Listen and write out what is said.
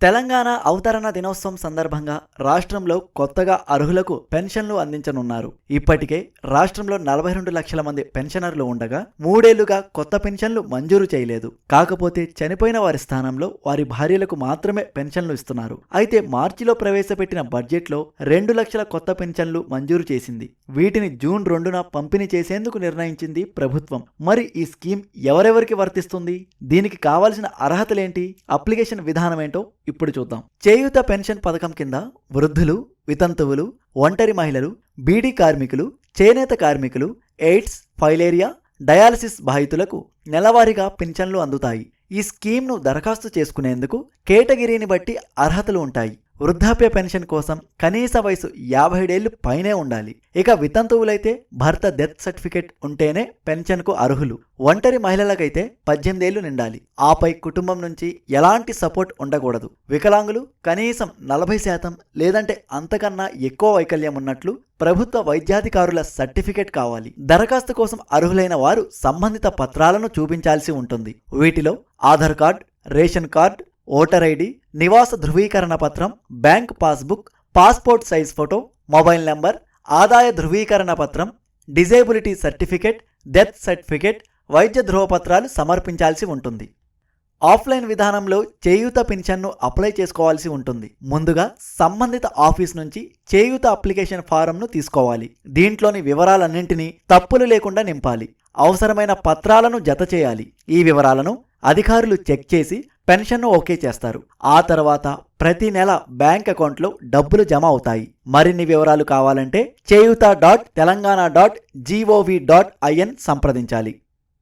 తెలంగాణ అవతరణ దినోత్సవం సందర్భంగా రాష్ట్రంలో కొత్తగా అర్హులకు పెన్షన్లు అందించనున్నారు. ఇప్పటికే రాష్ట్రంలో 42 లక్షల మంది పెన్షనర్లు ఉండగా 3 ఏళ్లుగా కొత్త పెన్షన్లు మంజూరు చేయలేదు. కాకపోతే చనిపోయిన వారి స్థానంలో వారి భార్యలకు మాత్రమే పెన్షన్లు ఇస్తున్నారు. అయితే మార్చిలో ప్రవేశపెట్టిన బడ్జెట్లో 2 లక్షల కొత్త పెన్షన్లు మంజూరు చేసింది. వీటిని జూన్ 2న పంపిణీ చేసేందుకు నిర్ణయించింది ప్రభుత్వం. మరి ఈ స్కీమ్ ఎవరెవరికి వర్తిస్తుంది? దీనికి కావాల్సిన అర్హతలేంటి? అప్లికేషన్ విధానం ఏంటో ఇప్పుడు చూద్దాం. చేయూత పెన్షన్ పథకం కింద వృద్ధులు, వితంతువులు, ఒంటరి మహిళలు, బీడీ కార్మికులు, చేనేత కార్మికులు, ఎయిడ్స్, ఫైలేరియా, డయాలసిస్ బాధితులకు నెలవారీగా పెన్షన్లు అందుతాయి. ఈ స్కీమ్ను దరఖాస్తు చేసుకునేందుకు కేటగిరీని బట్టి అర్హతలు ఉంటాయి. వృద్ధాప్య పెన్షన్ కోసం కనీస వయసు 57 ఏళ్లు పైనే ఉండాలి. ఇక వితంతువులైతే భర్త డెత్ సర్టిఫికేట్ ఉంటేనే పెన్షన్కు అర్హులు. ఒంటరి మహిళలకైతే 18 ఏళ్లు నిండాలి. ఆపై కుటుంబం నుంచి ఎలాంటి సపోర్ట్ ఉండకూడదు. వికలాంగులు కనీసం 40% లేదంటే అంతకన్నా ఎక్కువ వైకల్యం ఉన్నట్లు ప్రభుత్వ వైద్యాధికారుల సర్టిఫికేట్ కావాలి. దరఖాస్తు కోసం అర్హులైన వారు సంబంధిత పత్రాలను చూపించాల్సి ఉంటుంది. వీటిలో Aadhaar card, ration card, voter ID, నివాస ధృవీకరణ పత్రం, bank passbook, passport size photo, mobile number, ఆదాయ ధృవీకరణ పత్రం, డిజేబిలిటీ సర్టిఫికేట్, డెత్ సర్టిఫికేట్, వైద్య ధృవపత్రాలు సమర్పించాల్సి ఉంటుంది. ఆఫ్లైన్ విధానంలో చేయూత పెన్షన్ను అప్లై చేసుకోవాల్సి ఉంటుంది. ముందుగా సంబంధిత ఆఫీస్ నుంచి చేయూత అప్లికేషన్ ఫారంను తీసుకోవాలి. దీంట్లోని వివరాలన్నింటినీ తప్పులు లేకుండా నింపాలి. అవసరమైన పత్రాలను జత చేయాలి. ఈ వివరాలను అధికారులు చెక్ చేసి పెన్షన్ను ఓకే చేస్తారు. ఆ తర్వాత ప్రతి నెల బ్యాంక్ అకౌంట్లో డబ్బులు జమ అవుతాయి. మరిన్ని వివరాలు కావాలంటే చేయూత.తెలంగాణ.gov.in సంప్రదించాలి.